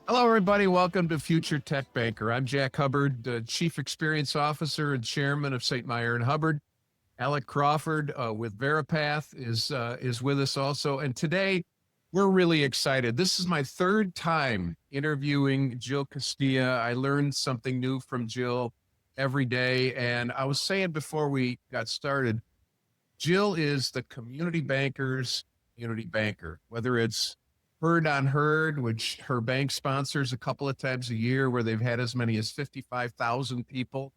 Hello, everybody. Welcome to Future Tech Banker. I'm Jack Hubbard, the Chief Experience Officer and Chairman of St. Meyer and Hubbard. Alec Crawford with Veripath is with us also. And today, we're really excited. This is my third time interviewing Jill Castilla. I learned something new from Jill every day. And I was saying before we got started, Jill is the community banker's community banker, whether it's Herd on Herd, which her bank sponsors a couple of times a year, where they've had as many as 55,000 people,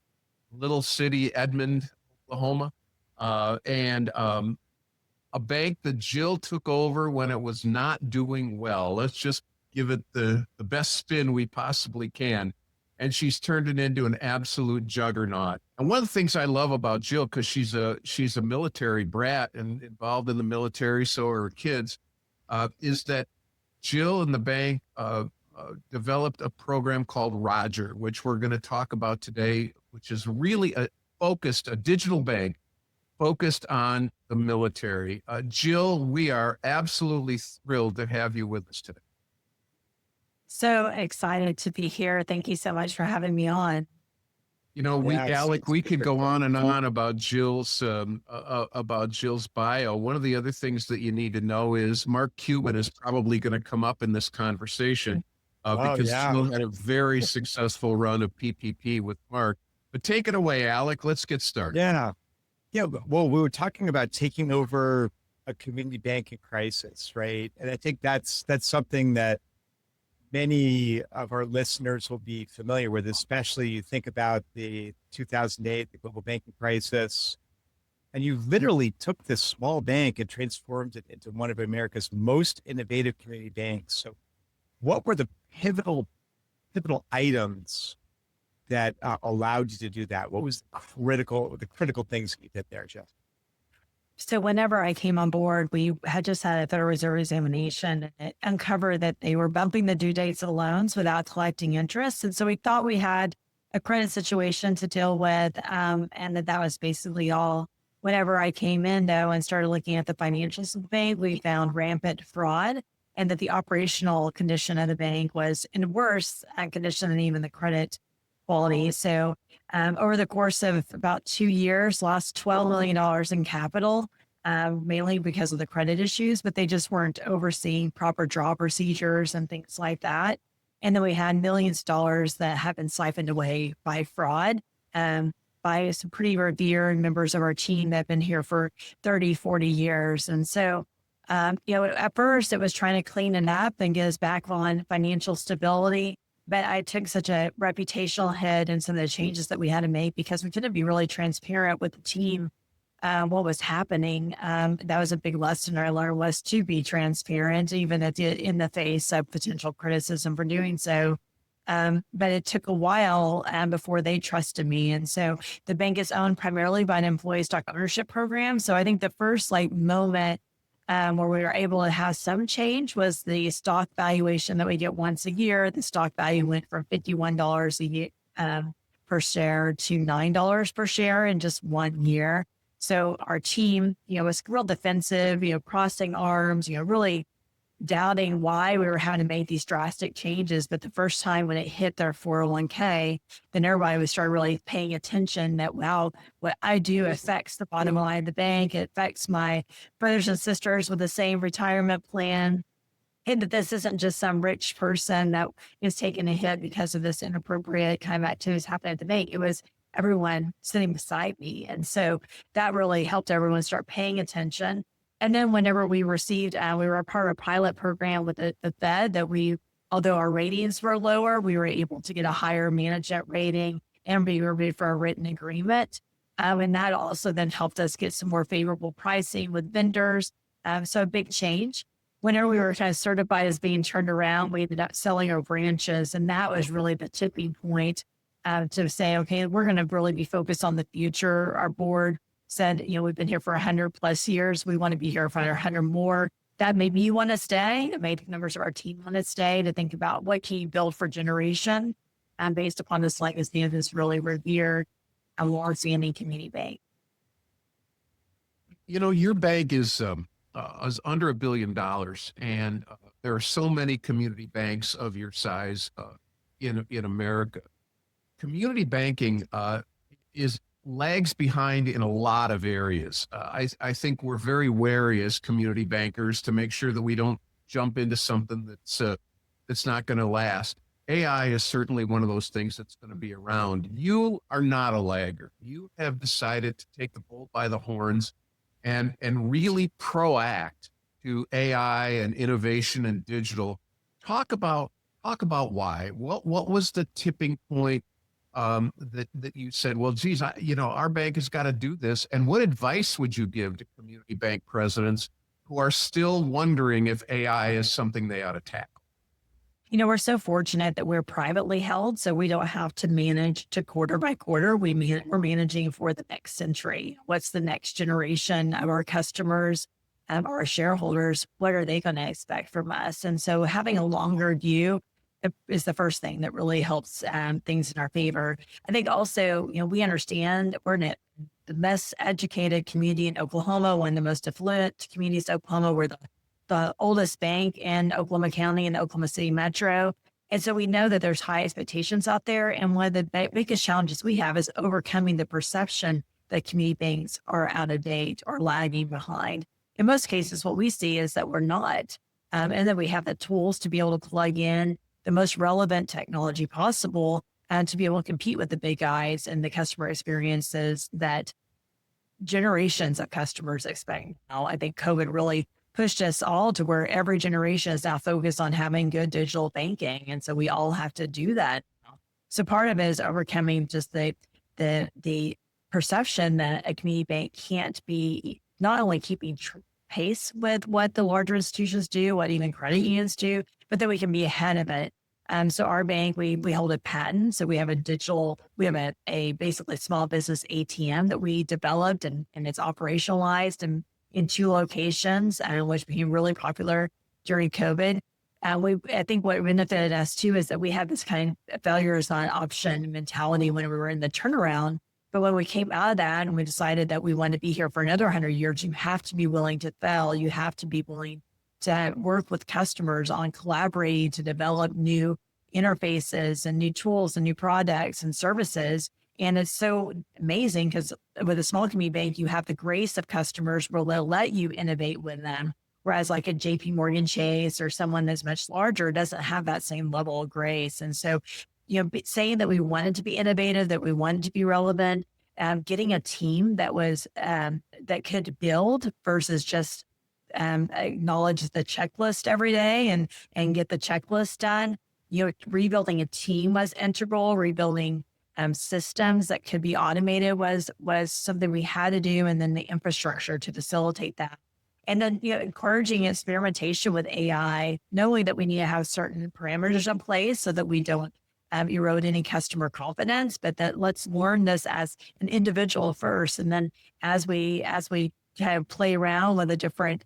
little city, Edmond, Oklahoma, and a bank that Jill took over when it was not doing well. Let's just give it the best spin we possibly can. And she's turned it into an absolute juggernaut. And one of the things I love about Jill, because she's a military brat and involved in the military, so are her kids, is that Jill and the bank developed a program called Roger, which we're going to talk about today, which is really a digital bank focused on the military. Jill, we are absolutely thrilled to have you with us today. So excited to be here. Thank you so much for having me on. You know, Alec, we could go on and on about Jill's bio. One of the other things that you need to know is Mark Cuban is probably going to come up in this conversation because Jill had a very successful run of PPP with Mark. But take it away, Alec. Let's get started. Yeah. Well, we were talking about taking over a community bank in crisis, right? And I think that's something that many of our listeners will be familiar with, especially you think about the 2008, the global banking crisis, and you literally took this small bank and transformed it into one of America's most innovative community banks. So what were the pivotal items that allowed you to do that? What was the critical things that you did there, Jeff? So whenever I came on board, we had just had a Federal Reserve examination, and it uncovered that they were bumping the due dates of loans without collecting interest. And so we thought we had a credit situation to deal with, and that was basically all. Whenever I came in, though, and started looking at the financials of the bank, we found rampant fraud, and that the operational condition of the bank was in worse condition than even the credit quality. So over the course of about 2 years, lost $12 million in capital, mainly because of the credit issues, but they just weren't overseeing proper draw procedures and things like that. And then we had millions of dollars that have been siphoned away by fraud, by some pretty revered members of our team that have been here for 30, 40 years. And so, at first it was trying to clean it up and get us back on financial stability. But I took such a reputational hit and some of the changes that we had to make because we couldn't be really transparent with the team, what was happening. That was a big lesson I learned, was to be transparent, even in the face of potential criticism for doing so. But it took a while before they trusted me. And so the bank is owned primarily by an employee stock ownership program. So I think the first moment where we were able to have some change was the stock valuation that we get once a year. The stock value went from $51 a year per share to $9 per share in just 1 year. So our team, was real defensive, crossing arms, really doubting why we were having to make these drastic changes. But the first time when it hit their 401k, then everybody would start really paying attention that, wow, what I do affects the bottom line of the bank. It affects my brothers and sisters with the same retirement plan. And that this isn't just some rich person that is taking a hit because of this inappropriate kind of activities happening at the bank. It was everyone sitting beside me. And so that really helped everyone start paying attention. And then whenever we received, we were a part of a pilot program with the Fed that although our ratings were lower, we were able to get a higher management rating and be reviewed for a written agreement. And that also then helped us get some more favorable pricing with vendors. So a big change. Whenever we were kind of certified as being turned around, we ended up selling our branches. And that was really the tipping point to say, okay, we're going to really be focused on the future. Our board said, we've been here for 100+ years. We want to be here for 100 more. That made me want to stay. It made members of our team want to stay, to think about what can you build for generation based upon this legacy of this really revered and long-standing community bank. Your bank is is under $1 billion, and there are so many community banks of your size in America. Community banking is lags behind in a lot of areas. I think we're very wary as community bankers to make sure that we don't jump into something that's not going to last. AI is certainly one of those things that's going to be around. You are not a lagger. You have decided to take the bull by the horns and really proact to AI and innovation and digital. Talk about why. What was the tipping point that you said, well, geez, our bank has got to do this? And what advice would you give to community bank presidents who are still wondering if AI is something they ought to tackle? We're so fortunate that we're privately held, so we don't have to manage to quarter by quarter. We're managing for the next century. What's the next generation of our customers, our shareholders? What are they going to expect from us? And so having a longer view is the first thing that really helps things in our favor. I think also, we understand we're in the best educated community in Oklahoma, one of the most affluent communities in Oklahoma. We're the oldest bank in Oklahoma County and the Oklahoma City Metro. And so we know that there's high expectations out there. And one of the biggest challenges we have is overcoming the perception that community banks are out of date or lagging behind. In most cases, what we see is that we're not, and that we have the tools to be able to plug in the most relevant technology possible and to be able to compete with the big guys and the customer experiences that generations of customers expect. Now, I think COVID really pushed us all to where every generation is now focused on having good digital banking. And so we all have to do that. So part of it is overcoming just the perception that a community bank can't be not only keeping pace with what the larger institutions do, what even credit unions do, but that we can be ahead of it. So our bank, we hold a patent. So we have a basically small business ATM that we developed and it's operationalized in 2 locations, which became really popular during COVID. I think what benefited us too is that we had this kind of failure is not an option mentality when we were in the turnaround. But when we came out of that and we decided that we wanted to be here for another 100 years, you have to be willing to fail. You have to be willing to work with customers on collaborating to develop new interfaces and new tools and new products and services. And it's so amazing because with a small community bank, you have the grace of customers where they'll let you innovate with them. Whereas like a JP Morgan Chase or someone that's much larger doesn't have that same level of grace. And so, saying that we wanted to be innovative, that we wanted to be relevant, getting a team that was, that could build versus just acknowledge the checklist every day and get the checklist done. Rebuilding a team was integral. Rebuilding systems that could be automated was something we had to do, and then the infrastructure to facilitate that. And then, encouraging experimentation with AI, knowing that we need to have certain parameters in place so that we don't erode any customer confidence, but that let's learn this as an individual first. And then as we kind of play around with the different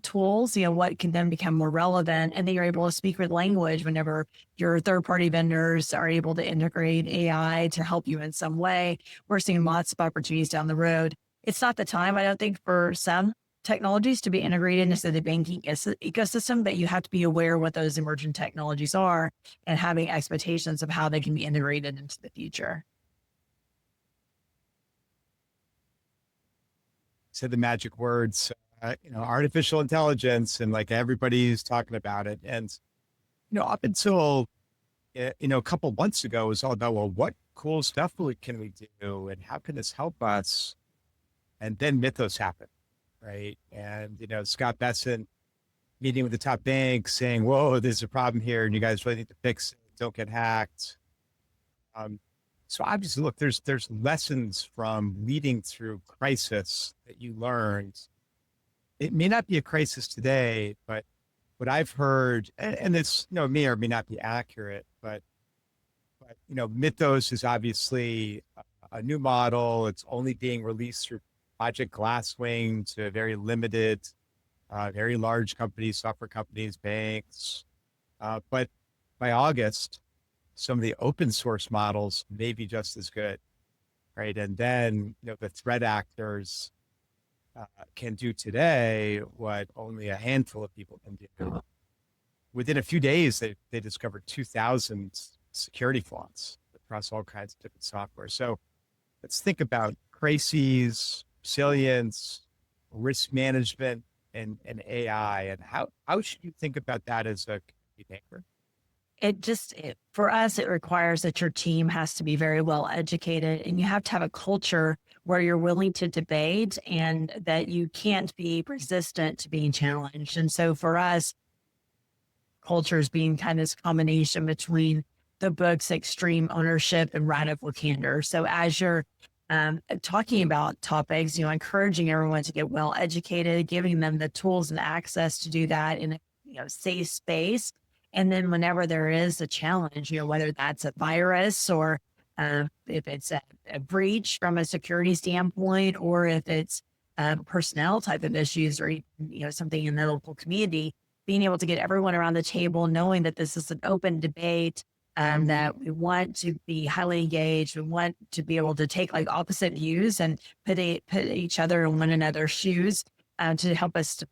tools, what can then become more relevant. And then you're able to speak with language whenever your third-party vendors are able to integrate AI to help you in some way. We're seeing lots of opportunities down the road. It's not the time, I don't think, for some technologies to be integrated into the banking ecosystem, but you have to be aware what those emerging technologies are and having expectations of how they can be integrated into the future. Said the magic words, artificial intelligence, and like everybody's talking about it. And, up until, a couple months ago, it was all about, well, what cool stuff can we do and how can this help us? And then Mythos happened, right? And, Scott Besson meeting with the top banks saying, whoa, there's a problem here and you guys really need to fix it. Don't get hacked. So obviously, look, there's lessons from leading through crisis that you learned. It may not be a crisis today, but what I've heard, and this, may or may not be accurate, but Mythos is obviously a new model. It's only being released through Project Glasswing to very limited, very large companies, software companies, banks. But by August, some of the open source models may be just as good, right? And then, the threat actors can do today what only a handful of people can do. Within a few days, they discovered 2,000 security flaws across all kinds of different software. So let's think about crises, resilience, risk management, and AI. And how should you think about that as a community banker? For us, it requires that your team has to be very well educated, and you have to have a culture where you're willing to debate and that you can't be resistant to being challenged. And so for us, cultures being kind of this combination between the book's extreme ownership and radical candor. So as you're talking about topics, encouraging everyone to get well educated, giving them the tools and access to do that in a safe space. And then whenever there is a challenge, whether that's a virus or if it's a breach from a security standpoint, or if it's personnel type of issues, or something in the local community, being able to get everyone around the table, knowing that this is an open debate, that we want to be highly engaged. We want to be able to take like opposite views and put each other in one another's shoes to help us to,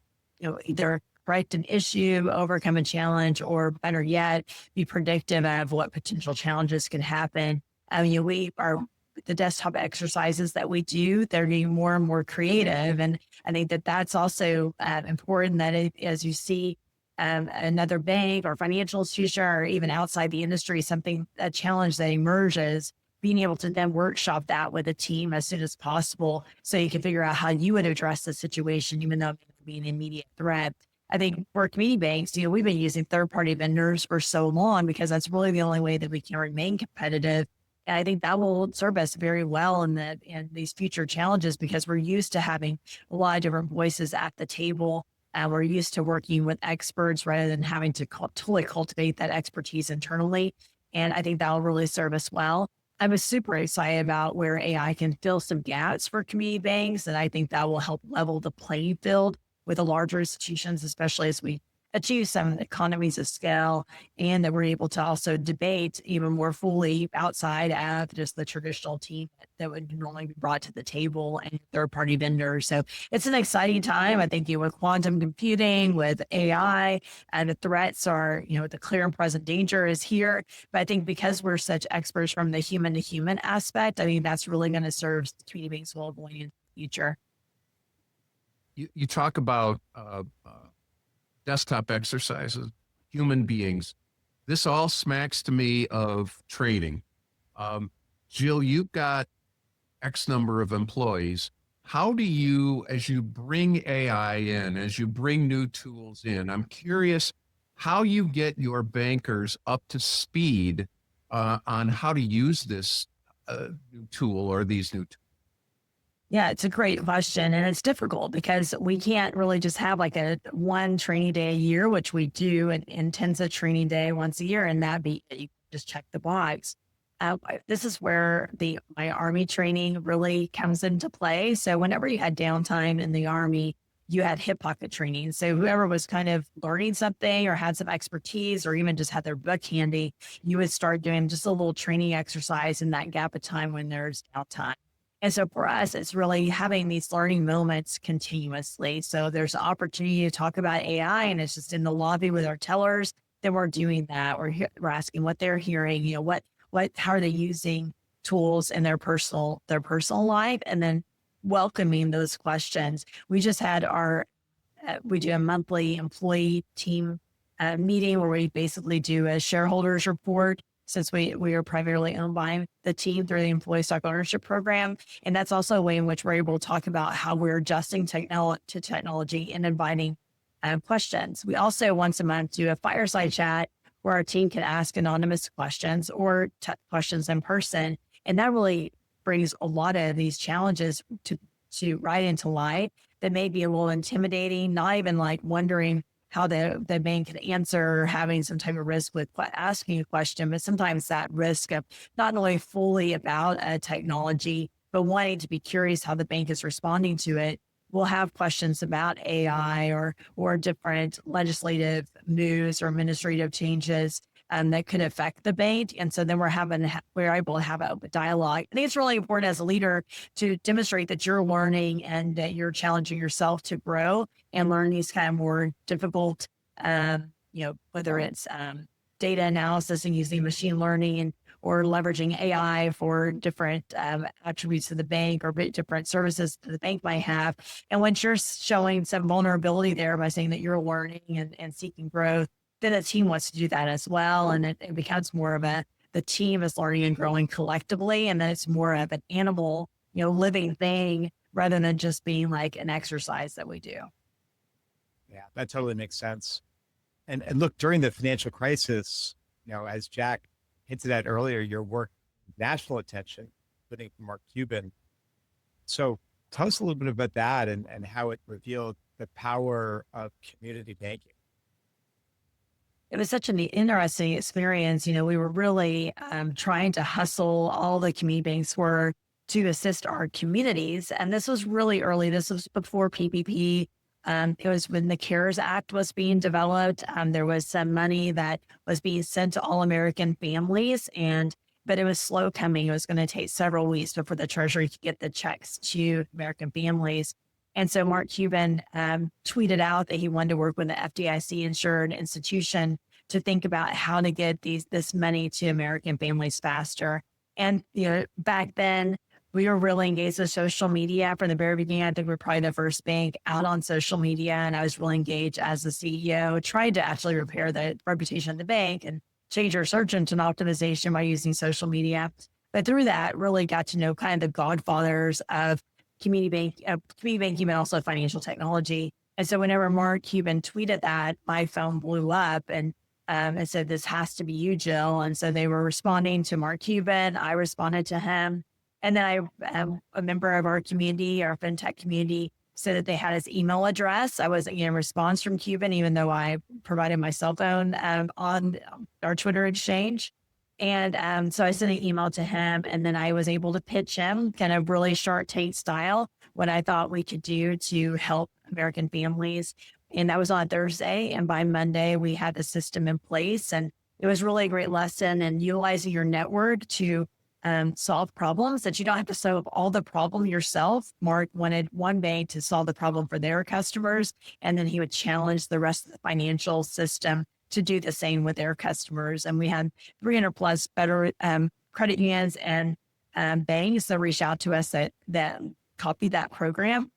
either correct an issue, overcome a challenge, or better yet, be predictive of what potential challenges can happen. The desktop exercises that we do, they're getting more and more creative. And I think that that's also important, that as you see another bank or financial institution, or even outside the industry, a challenge that emerges, being able to then workshop that with a team as soon as possible, so you can figure out how you would address the situation, even though it may be an immediate threat. I think for community banks, we've been using third-party vendors for so long because that's really the only way that we can remain competitive. And I think that will serve us very well in these future challenges, because we're used to having a lot of different voices at the table. We're used to working with experts rather than having to totally cultivate that expertise internally. And I think that will really serve us well. I'm super excited about where AI can fill some gaps for community banks. And I think that will help level the playing field with the larger institutions, especially as we achieve some economies of scale, and that we're able to also debate even more fully outside of just the traditional team that would normally be brought to the table and third-party vendors. So it's an exciting time. I think with quantum computing, with AI, and the threats are, the clear and present danger is here. But I think because we're such experts from the human to human aspect, I think that's really going to serve community banks well going into the future. You talk about desktop exercises, human beings. This all smacks to me of training. Jill, you've got X number of employees. How do you, as you bring AI in, as you bring new tools in, I'm curious how you get your bankers up to speed on how to use this new tool or these new tools? Yeah, it's a great question. And it's difficult because we can't really just have like a one training day a year, which we do, an intensive training day once a year, and you just check the box. This is where my Army training really comes into play. So whenever you had downtime in the Army, you had hip pocket training. So whoever was kind of learning something or had some expertise or even just had their book handy, you would start doing just a little training exercise in that gap of time when there's downtime. And so for us, it's really having these learning moments continuously. So there's an opportunity to talk about AI, and it's just in the lobby with our tellers. Then we're doing that. We're asking what they're hearing, how are they using tools in their personal life, and then welcoming those questions. We just had we do a monthly employee team meeting where we basically do a shareholders report, since we are primarily owned by the team through the employee stock ownership program. And that's also a way in which we're able to talk about how we're adjusting to technology and inviting questions. We also once a month do a fireside chat where our team can ask anonymous questions or questions in person. And that really brings a lot of these challenges to right into light that may be a little intimidating, not even like wondering how the bank can answer, or having some type of risk with asking a question, but sometimes that risk of not only fully about a technology, but wanting to be curious how the bank is responding to it. We'll have questions about AI or different legislative moves or administrative changes that could affect the bank. And so then we're able to have a dialogue. I think it's really important as a leader to demonstrate that you're learning and that you're challenging yourself to grow and learn these kind of more difficult, whether it's data analysis and using machine learning or leveraging AI for different attributes of the bank or different services that the bank might have. And once you're showing some vulnerability there by saying that you're learning and seeking growth, then the team wants to do that as well. And it becomes more of the team is learning and growing collectively. And then it's more of an animal, living thing rather than just being like an exercise that we do. Yeah, that totally makes sense. And look, during the financial crisis, as Jack hinted at earlier, your work, national attention, including from Mark Cuban. So tell us a little bit about that and how it revealed the power of community banking. It was such an interesting experience. We were really trying to hustle. All the community banks were to assist our communities. And this was really early. This was before PPP. It was when the CARES Act was being developed. There was some money that was being sent to all American families, but it was slow coming. It was going to take several weeks before the Treasury could get the checks to American families. And so Mark Cuban tweeted out that he wanted to work with the FDIC insured institution to think about how to get this money to American families faster. And back then, we were really engaged with social media from the very beginning. I think we're probably the first bank out on social media, and I was really engaged as the CEO, tried to actually repair the reputation of the bank and change our search engine optimization by using social media. But through that, really got to know kind of the godfathers of community banking, but also financial technology. And so whenever Mark Cuban tweeted that, my phone blew up and it said, "This has to be you, Jill." And so they were responding to Mark Cuban. I responded to him. And then a member of our community, our fintech community, said that they had his email address. I wasn't getting a response from Cuban, even though I provided my cell phone on our Twitter exchange. And so I sent an email to him, and then I was able to pitch him kind of really Shark Tank style what I thought we could do to help American families. And that was on Thursday. And by Monday, we had the system in place. And it was really a great lesson in utilizing your network to solve problems, that you don't have to solve all the problem yourself. Mark wanted one bank to solve the problem for their customers, and then he would challenge the rest of the financial system to do the same with their customers. And we had 300 plus better credit unions and banks that reached out to us that copied that program.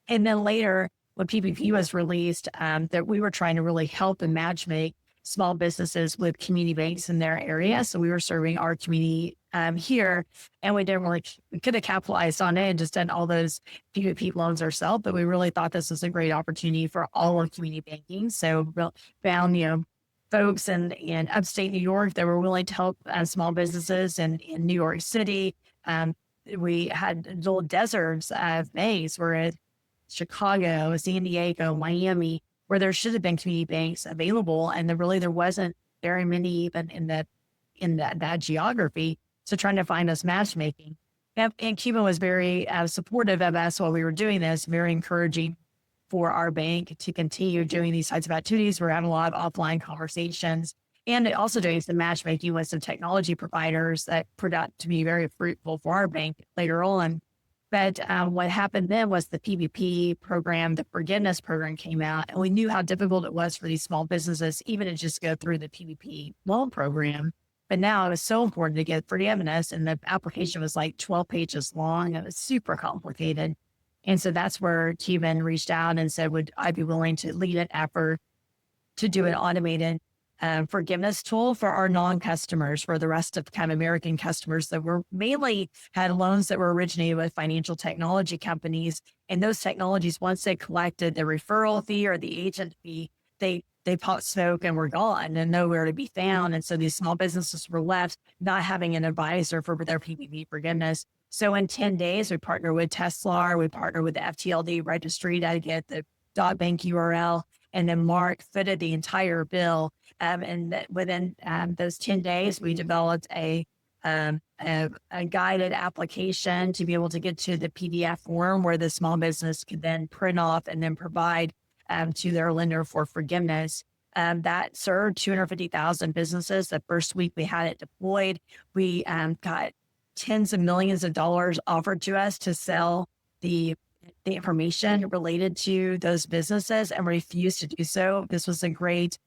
And then later, when PPP was released, that we were trying to really help and matchmake small businesses with community banks in their area. So we were serving our community here, and we could have capitalized on it and just done all those PPP loans ourselves, but we really thought this was a great opportunity for all of community banking. So found, folks in upstate New York that were willing to help small businesses in New York City. We had little deserts of banks. We're at Chicago, San Diego, Miami, where there should have been community banks available. And there wasn't very many even in that geography. So trying to find us matchmaking. And Cuban was very supportive of us while we were doing this, very encouraging for our bank to continue doing these types of activities. We're having a lot of offline conversations and also doing some matchmaking with some technology providers that turned out to be very fruitful for our bank later on. But what happened then was the PPP program, the forgiveness program came out, and we knew how difficult it was for these small businesses even to just go through the PPP loan program. But now it was so important to get forgiveness, and the application was like 12 pages long. It was super complicated. And so that's where Cuban reached out and said, would I be willing to lead an effort to do an automated forgiveness tool for our non-customers, for the rest of kind of American customers that were mainly had loans that were originated with financial technology companies. And those technologies, once they collected the referral fee or the agent fee, they popped smoke and were gone and nowhere to be found. And so these small businesses were left not having an advisor for their PPP forgiveness. So in 10 days, we partnered with Tesla, we partnered with the FTLD registry to get the .bank URL. And then Mark fitted the entire bill. And within those 10 days, we developed a guided application to be able to get to the PDF form where the small business could then print off and then provide to their lender for forgiveness. that served 250,000 businesses. The first week we had it deployed, we got tens of millions of dollars offered to us to sell the information related to those businesses, and refused to do so. This was a great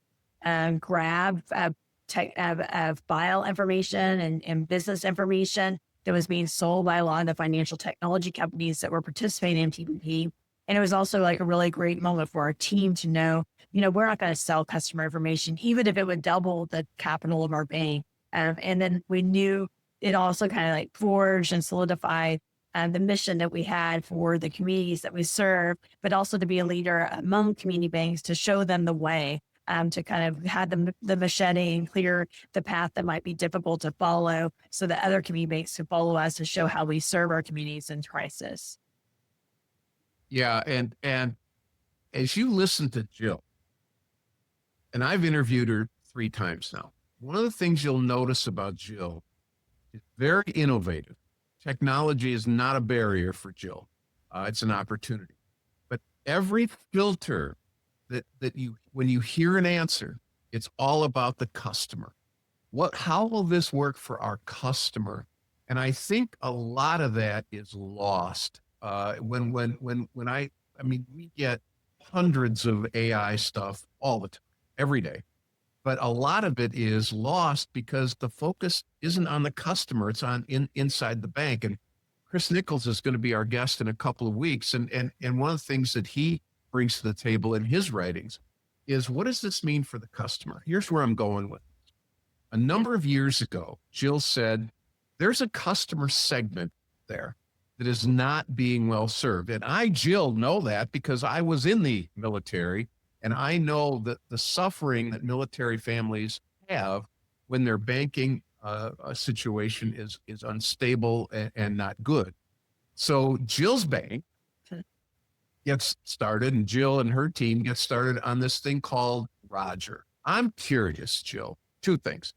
grab of file information and business information that was being sold by a lot of the financial technology companies that were participating in PPP. And it was also like a really great moment for our team to know, we're not going to sell customer information, even if it would double the capital of our bank. And then we knew it also kind of like forged and solidified the mission that we had for the communities that we serve, but also to be a leader among community banks, to show them the way, to kind of have the machete and clear the path that might be difficult to follow, so that other community banks could follow us to show how we serve our communities in crisis. Yeah, and as you listen to Jill, and I've interviewed her 3 times now, one of the things you'll notice about Jill is very innovative. Technology is not a barrier for Jill. It's an opportunity. But every filter that you, when you hear an answer, it's all about the customer. How will this work for our customer? And I think a lot of that is lost. We get hundreds of AI stuff all the time, every day. But a lot of it is lost because the focus isn't on the customer; it's on inside the bank. And Chris Nichols is going to be our guest in a couple of weeks. And one of the things that he brings to the table in his writings is, what does this mean for the customer? Here's where I'm going with it. A number of years ago, Jill said, there's a customer segment there that is not being well served. And I, Jill, know that because I was in the military. And I know that the suffering that military families have when their banking situation is unstable and not good. So Jill's bank gets started, and Jill and her team get started on this thing called Roger. I'm curious, Jill, 2 things.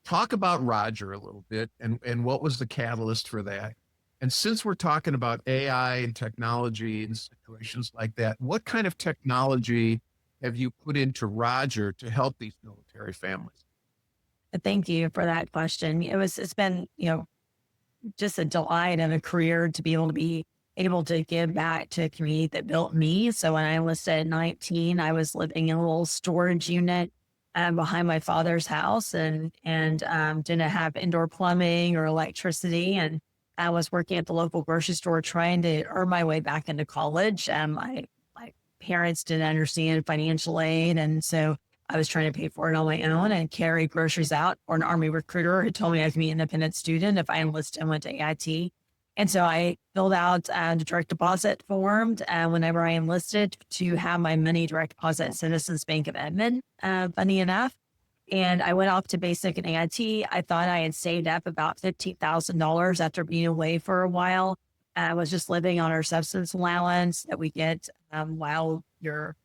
Talk about Roger a little bit, and what was the catalyst for that? And since we're talking about AI and technology and situations like that, what kind of technology have you put into Roger to help these military families? Thank you for that question. It's been, just a delight and a career to be able to give back to a community that built me. So when I enlisted at 19, I was living in a little storage unit behind my father's house, and didn't have indoor plumbing or electricity. And I was working at the local grocery store trying to earn my way back into college. My parents didn't understand financial aid, and so I was trying to pay for it on my own and carry groceries out for an Army recruiter who told me I could be an independent student if I enlisted and went to AIT. And so I filled out the direct deposit form whenever I enlisted to have my money direct deposit at Citizens Bank of Edmond, funny enough. And I went off to basic and AIT. I thought I had saved up about $15,000 after being away for a while. I was just living on our substance allowance that we get while you're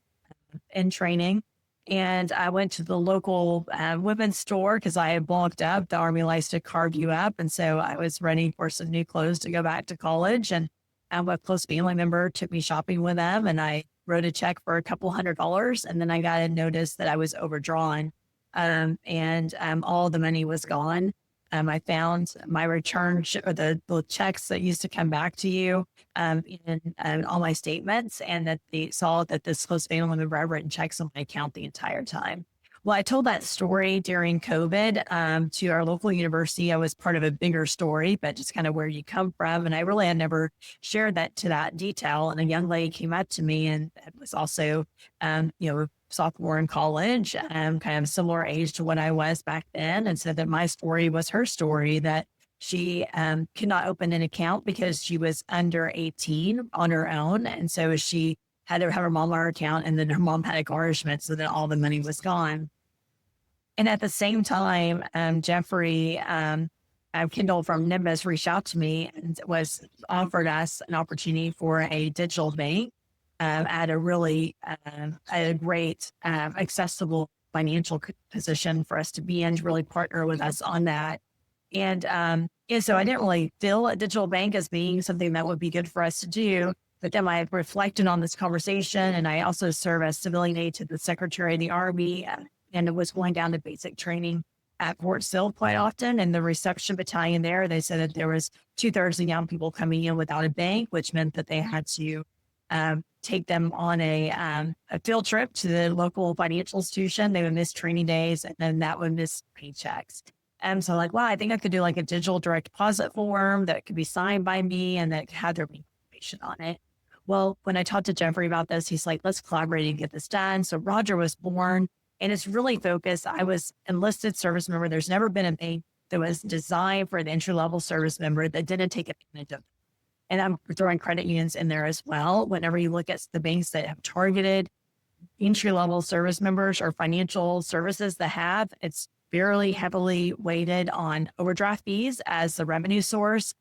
in training. And I went to the local women's store because I had bulked up. The Army likes to carve you up. And so I was ready for some new clothes to go back to college. And a close family member took me shopping with them, and I wrote a check for a couple $100. And then I got a notice that I was overdrawn, and all the money was gone. I found my return or the checks that used to come back to you in all my statements, and that they saw that this close family member had written checks on my account the entire time. Well, I told that story during COVID to our local university. I was part of a bigger story, but just kind of where you come from. And I really had never shared that to that detail. And a young lady came up to me, and it was also, sophomore in college, kind of similar age to what I was back then, and said that my story was her story, that she could not open an account because she was under 18 on her own. And so she had to have her mom on her account, and then her mom had a garnishment, so that all the money was gone. And at the same time, Jeffrey Kendall from Nimbus reached out to me and offered us an opportunity for a digital bank at a really a great accessible financial position for us to be in, to really partner with us on that. And so I didn't really feel a digital bank as being something that would be good for us to do. But then I reflected on this conversation, and I also serve as civilian aide to the Secretary of the Army, and it was going down to basic training at Fort Sill quite often. And the reception battalion there, they said that there was 2/3 of young people coming in without a bank, which meant that they had to take them on a field trip to the local financial institution. They would miss training days, and then that would miss paychecks. And so like, wow, I think I could do like a digital direct deposit form that could be signed by me and that had their information on it. Well, when I talked to Jeffrey about this, he's like, let's collaborate and get this done. So Roger was born, and it's really focused. I was enlisted service member. There's never been a bank that was designed for an entry-level service member that didn't take advantage of it. And I'm throwing credit unions in there as well. Whenever you look at the banks that have targeted entry-level service members or financial services that have, it's fairly heavily weighted on overdraft fees as the revenue source,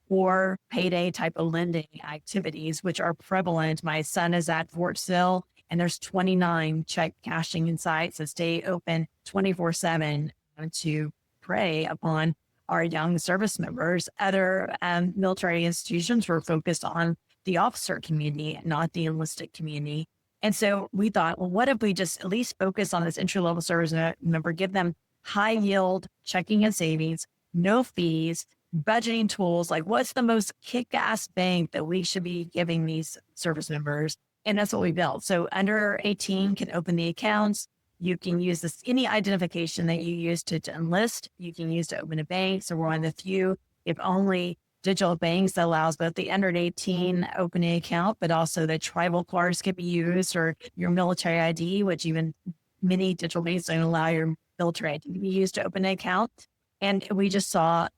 or payday type of lending activities, which are prevalent. My son is at Fort Sill, and there's 29 check cashing sites that stay open 24/7 to prey upon our young service members. Other military institutions were focused on the officer community, not the enlisted community. And so we thought, well, what if we just at least focus on this entry-level service member, give them high yield checking and savings, no fees, budgeting tools, like what's the most kick-ass bank that we should be giving these service members? And that's what we built. So under 18 can open the accounts. You can use this, any identification that you use to enlist, you can use to open a bank. So we're one of the few, if only, digital banks that allows both the under 18 opening account, but also the tribal cards can be used, or your military ID, which even many digital banks don't allow your military ID to be used to open an account. And we just saw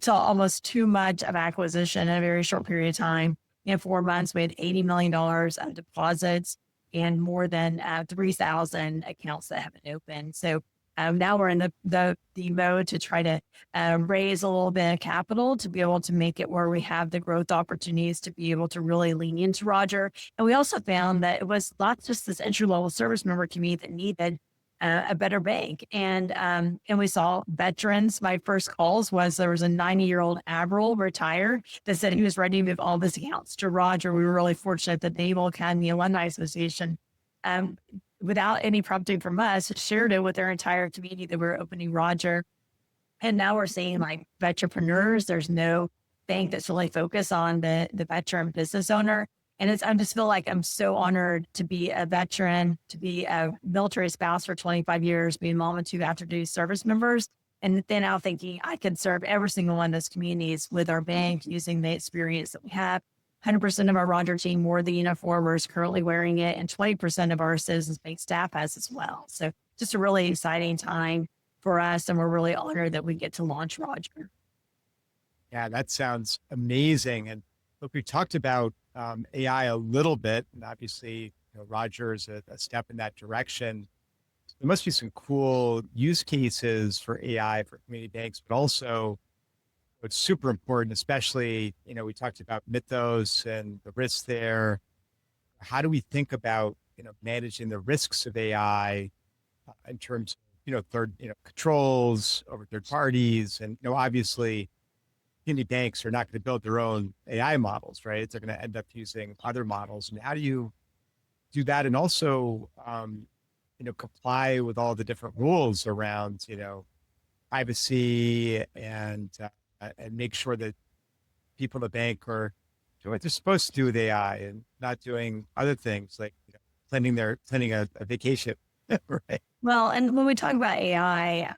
almost too much of acquisition in a very short period of time. In 4 months, we had $80 million of deposits and more than 3,000 accounts that have been opened. So now we're in the mode to try to raise a little bit of capital to be able to make it where we have the growth opportunities to be able to really lean into Roger. And we also found that it was not just this entry-level service member community that needed a better bank. And we saw veterans. My first calls was there was a 90-year-old admiral retired that said he was ready to move all of his accounts to Roger. We were really fortunate that the Naval Academy Alumni Association, without any prompting from us, shared it with their entire community that we were opening Roger. And now we're seeing like veteranpreneurs. There's no bank that's really focused on the veteran business owner. And I just feel like I'm so honored to be a veteran, to be a military spouse for 25 years, being mom of 2 active duty service members. And then now thinking I could serve every single one of those communities with our bank using the experience that we have. 100% of our Roger team wore the uniform or is currently wearing it, and 20% of our Citizens Bank staff has as well. So just a really exciting time for us, and we're really honored that we get to launch Roger. Yeah, that sounds amazing. And look, we talked about AI a little bit, and obviously, Roger is a step in that direction. There must be some cool use cases for AI for community banks, but also what's super important, especially, we talked about mythos and the risks there. How do we think about, managing the risks of AI in terms of, controls over third parties? And, obviously, community banks are not going to build their own AI models, right? They're going to end up using other models. And how do you do that? And also, comply with all the different rules around, privacy and make sure that people in the bank are doing what they're supposed to do with AI and not doing other things like planning a vacation, right? Well, and when we talk about AI,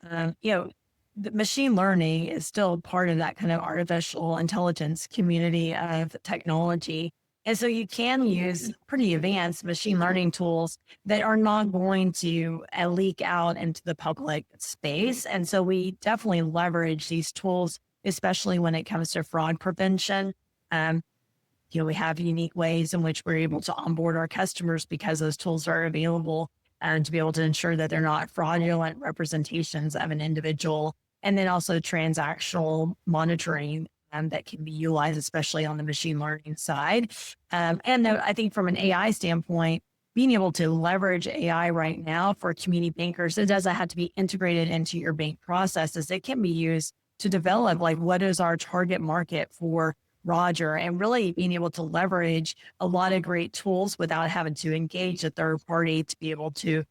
the machine learning is still part of that kind of artificial intelligence community of technology. And so you can use pretty advanced machine learning tools that are not going to leak out into the public space. And so we definitely leverage these tools, especially when it comes to fraud prevention. We have unique ways in which we're able to onboard our customers because those tools are available and to be able to ensure that they're not fraudulent representations of an individual. And then also transactional monitoring that can be utilized, especially on the machine learning side. And then I think from an AI standpoint, being able to leverage AI right now for community bankers, it doesn't have to be integrated into your bank processes. It can be used to develop, like, what is our target market for Roger, and really being able to leverage a lot of great tools without having to engage a third party to be able to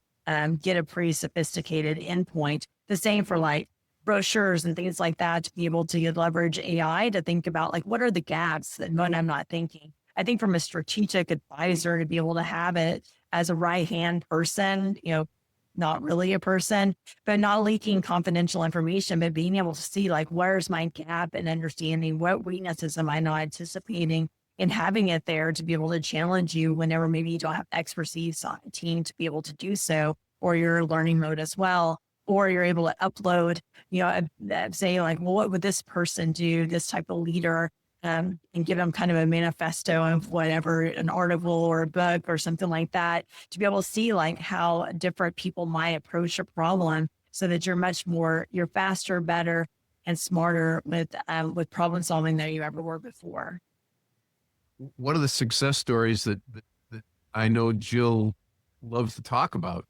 get a pretty sophisticated endpoint. The same for like brochures and things like that, to be able to leverage AI to think about like, what are the gaps that when I'm not thinking. I think from a strategic advisor to be able to have it as a right-hand person, not really a person, but not leaking confidential information, but being able to see like, where's my gap and understanding what weaknesses am I not anticipating, and having it there to be able to challenge you whenever maybe you don't have expertise on a team to be able to do so, or you're learning mode as well, or you're able to upload, say like, well, what would this person do, this type of leader, and give them kind of a manifesto of whatever, an article or a book or something like that, to be able to see like how different people might approach a problem, so that you're faster, better, and smarter with problem solving than you ever were before. One of the success stories that I know Jill loves to talk about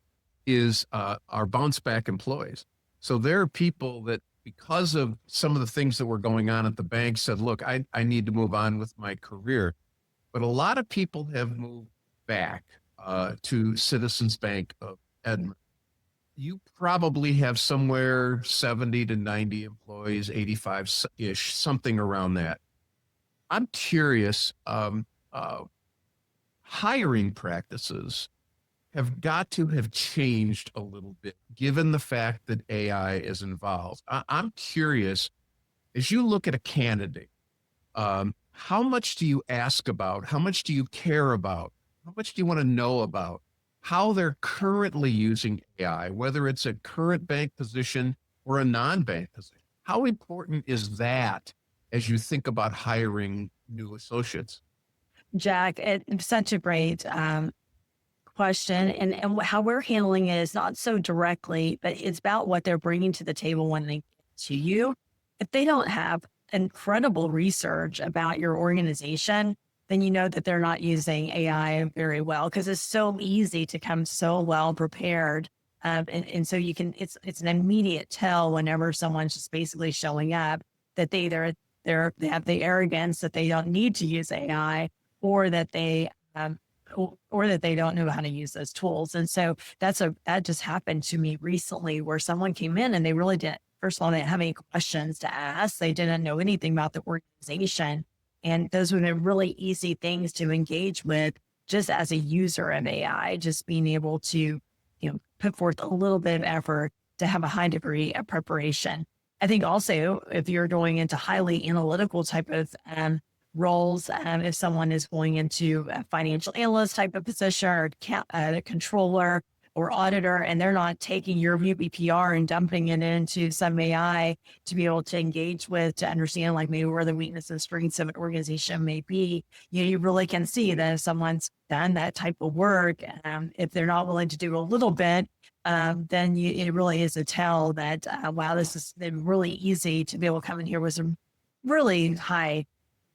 is our bounce back employees. So there are people that, because of some of the things that were going on at the bank, said, look, I need to move on with my career. But a lot of people have moved back to Citizens Bank of Edmond. You probably have somewhere 70 to 90 employees, 85-ish, something around that. I'm curious, hiring practices have got to have changed a little bit, given the fact that AI is involved. I'm curious, as you look at a candidate, how much do you ask about? How much do you care about? How much do you want to know about how they're currently using AI, whether it's a current bank position or a non-bank position? How important is that as you think about hiring new associates? Jack, it's such a great question, and how we're handling it is not so directly, but it's about what they're bringing to the table when they get to you. If they don't have incredible research about your organization, then you know that they're not using AI very well, because it's so easy to come so well prepared. And so it's an immediate tell whenever someone's just basically showing up, that they have the arrogance that they don't need to use AI, or that they don't know how to use those tools. And so that just happened to me recently, where someone came in and they really didn't, first of all, they didn't have any questions to ask. They didn't know anything about the organization. And those were the really easy things to engage with just as a user of AI, just being able to, put forth a little bit of effort to have a high degree of preparation. I think also, if you're going into highly analytical type of roles, if someone is going into a financial analyst type of position, or a controller or auditor, and they're not taking your VBPR and dumping it into some AI to be able to engage with, to understand like maybe where the weaknesses and strengths of an organization may be, you really can see that if someone's done that type of work, if they're not willing to do a little bit, then it really is a tell that, wow, this is really easy to be able to come in here with some really high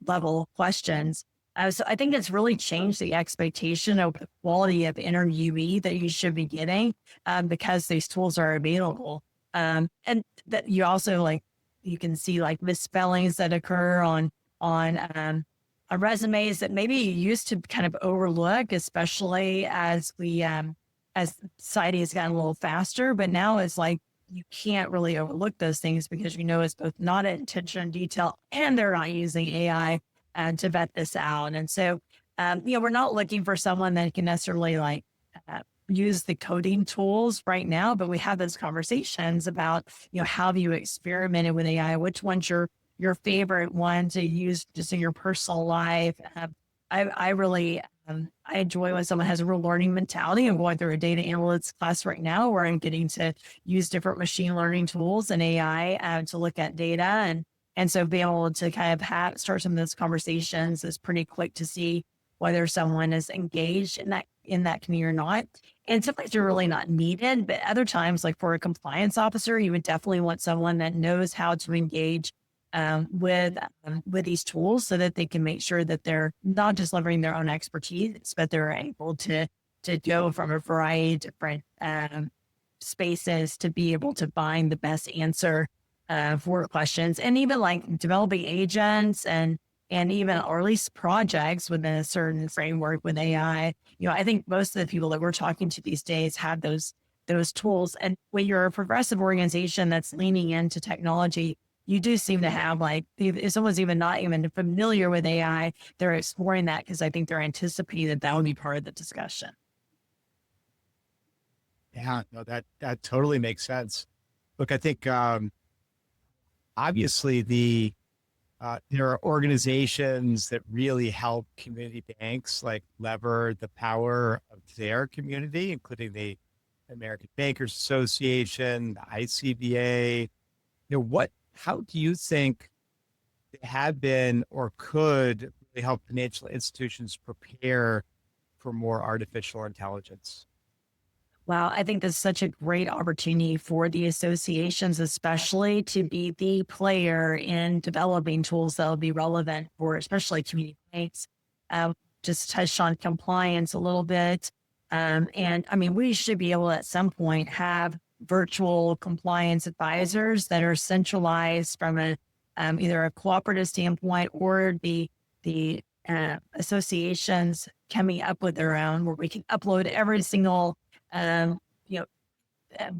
level questions. So I think it's really changed the expectation of the quality of interviewee that you should be getting, because these tools are available. And that you also you can see like misspellings that occur on resumes that maybe you used to kind of overlook, especially as society has gotten a little faster. But now it's like, you can't really overlook those things, because it's both not attention to detail, and they're not using AI to vet this out. And so, we're not looking for someone that can necessarily use the coding tools right now, but we have those conversations about, how have you experimented with AI? Which one's your favorite one to use just in your personal life? I really, I enjoy when someone has a real learning mentality. I'm going through a data analytics class right now, where I'm getting to use different machine learning tools and AI to look at data. And so being able to kind of start some of those conversations is pretty quick to see whether someone is engaged in that community or not. And sometimes they're really not needed, but other times, like for a compliance officer, you would definitely want someone that knows how to engage with these tools, so that they can make sure that they're not just leveraging their own expertise, but they're able to go from a variety of different spaces to be able to find the best answer for questions, and even like developing agents and and even, or at least projects within a certain framework with AI. I think most of the people that we're talking to these days have those tools. And when you're a progressive organization that's leaning into technology, you do seem to have, like, if someone's even not even familiar with AI, they're exploring that because I think they're anticipating that will be part of the discussion. Yeah, no, that totally makes sense. Look, I think obviously there are organizations that really help community banks like lever the power of their community, including the American Bankers Association, the ICBA. How do you think they have been or could really help financial institutions prepare for more artificial intelligence? Wow, I think that's such a great opportunity for the associations, especially to be the player in developing tools that will be relevant for especially community banks. Just touched on compliance a little bit. And I mean, we should be able at some point have virtual compliance advisors that are centralized from either a cooperative standpoint or the associations coming up with their own, where we can upload every single um, you know,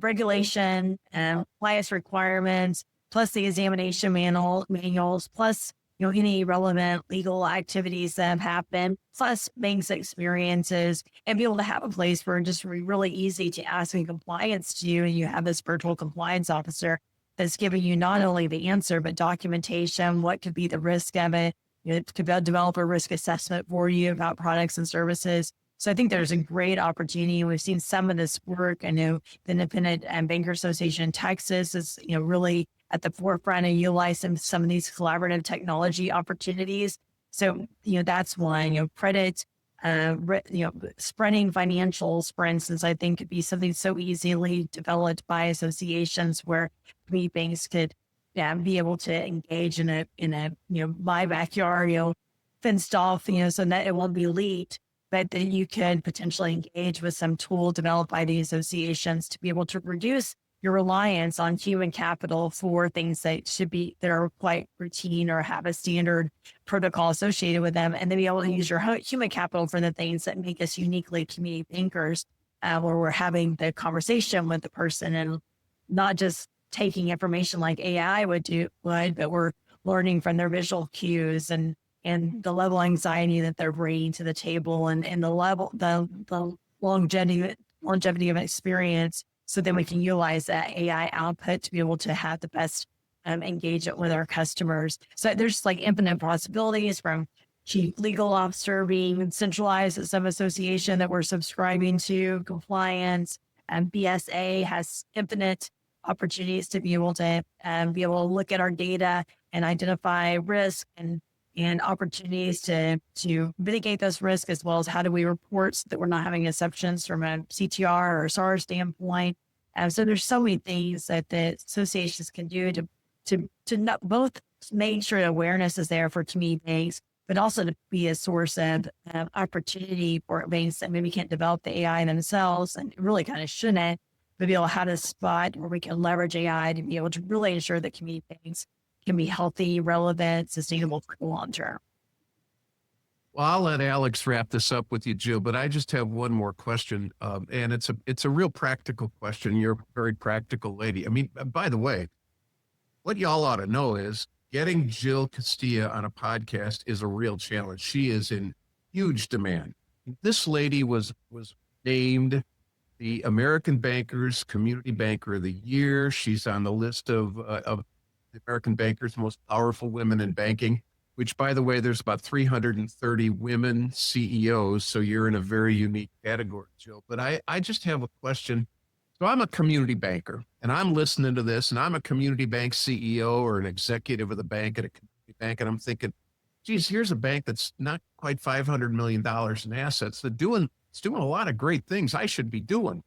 regulation, compliance requirements, plus the examination manuals, plus any relevant legal activities that have happened, plus banks experiences, and be able to have a place where it's just really easy to ask in compliance to you, and you have this virtual compliance officer that's giving you not only the answer but documentation, what could be the risk of it, to develop a risk assessment for you about products and services. So I think there's a great opportunity. We've seen some of this work. I know the Independent Banker Association in Texas is, really at the forefront and utilizing some of these collaborative technology opportunities. So, that's one, credit, spreading financials, for instance, I think could be something so easily developed by associations where community banks could be able to engage in a my backyard, fenced off, so that it won't be leaked. But then you could potentially engage with some tool developed by the associations to be able to reduce your reliance on human capital for things that are quite routine or have a standard protocol associated with them, and then be able to use your human capital for the things that make us uniquely community bankers, where we're having the conversation with the person and not just taking information like AI would, but we're learning from their visual cues and the level of anxiety that they're bringing to the table, and the longevity of experience. So then we can utilize that AI output to be able to have the best engagement with our customers. So there's like infinite possibilities, from chief legal officer being centralized at some association that we're subscribing to, compliance, and BSA has infinite opportunities to be able to look at our data and identify risk and opportunities to mitigate those risks, as well as how do we report so that we're not having exceptions from a CTR or SAR standpoint. So there's so many things that the associations can do to not both make sure awareness is there for community banks, but also to be a source of opportunity for banks that maybe can't develop the AI themselves and really kind of shouldn't, but be able how to spot where we can leverage AI to be able to really ensure that community banks can be healthy, relevant, sustainable for the long term. Well, I'll let Alex wrap this up with you, Jill, but I just have one more question. And it's a real practical question. You're a very practical lady. I mean, by the way, what y'all ought to know is getting Jill Castilla on a podcast is a real challenge. She is in huge demand. This lady was named the American Bankers Community Banker of the Year. She's on the list of the American Bankers' most powerful women in banking, which, by the way, there's about 330 women CEOs. So you're in a very unique category, Jill. But I just have a question. So I'm a community banker and I'm listening to this, and I'm a community bank CEO or an executive of the bank at a community bank. And I'm thinking, geez, here's a bank that's not quite $500 million in assets. It's doing a lot of great things I should be doing.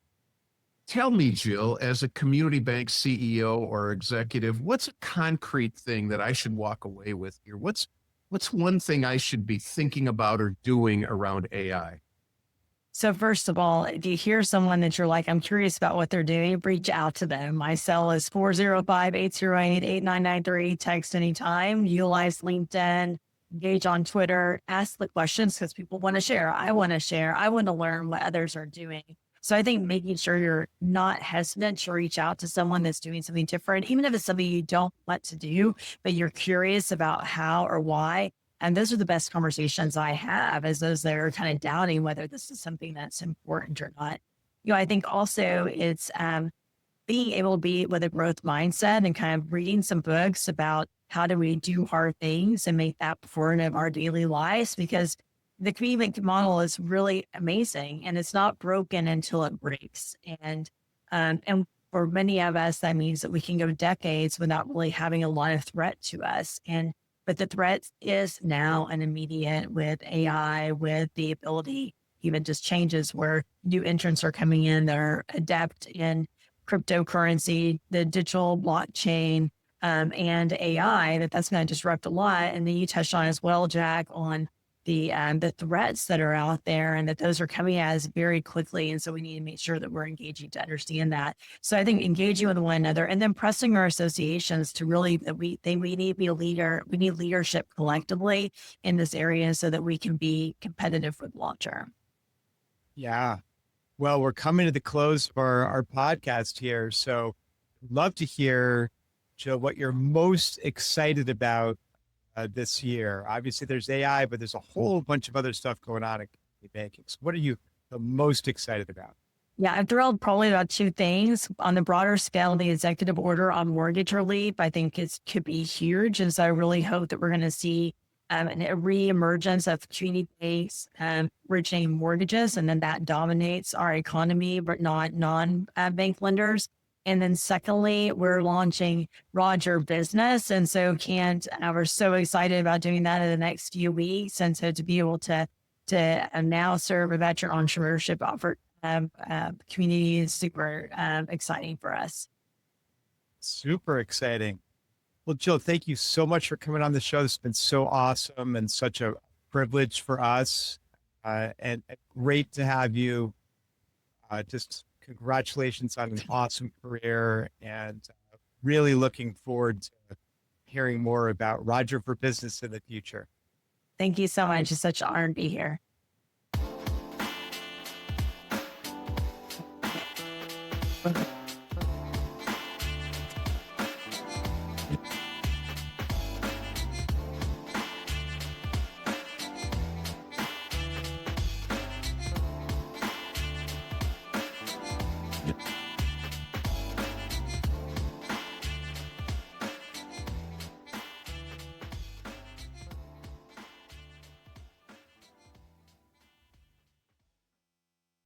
Tell me, Jill, as a community bank CEO or executive, what's a concrete thing that I should walk away with here? What's one thing I should be thinking about or doing around AI? So first of all, if you hear someone that you're like, I'm curious about what they're doing, reach out to them. My cell is 405-808-8993. Text anytime. Utilize LinkedIn. engage on Twitter, ask the questions because people want to share. I want to share. I want to learn what others are doing. So I think making sure you're not hesitant to reach out to someone that's doing something different, even if it's something you don't want to do, but you're curious about how or why. And those are the best conversations I have, as those that are kind of doubting whether this is something that's important or not. I think also it's being able to be with a growth mindset and kind of reading some books about how do we do hard things and make that part of our daily lives, because the community model is really amazing and it's not broken until it breaks. And for many of us, that means that we can go decades without really having a lot of threat to us. But the threat is now and immediate with AI, with the ability, even just changes where new entrants are coming in that are adept in cryptocurrency, the digital blockchain, and AI, that's going to disrupt a lot. And then you touched on as well, Jack, on the threats that are out there and that those are coming at us very quickly. And so we need to make sure that we're engaging to understand that. So I think engaging with one another and then pressing our associations to really, that we need to be a leader. We need leadership collectively in this area so that we can be competitive for the long term. Yeah. Well, we're coming to the close of our podcast here. So love to hear, Jill, what you're most excited about this year. Obviously there's AI, but there's a whole bunch of other stuff going on in community banking. So what are you the most excited about? Yeah, I'm thrilled probably about two things. On the broader scale, the executive order on mortgage relief, I think could be huge. And so I really hope that we're going to see a reemergence of community banks originating mortgages, and then that dominates our economy, but not non-bank lenders. And then secondly, we're launching Roger Business. And so we're so excited about doing that in the next few weeks. And so to be able to now serve a veteran entrepreneurship offer community is super exciting for us. Super exciting. Well, Jill, thank you so much for coming on the show. This has been so awesome and such a privilege for us, and great to have you. Just congratulations on an awesome career, and really looking forward to hearing more about Roger for Business in the future. Thank you so much. It's such an honor to be here.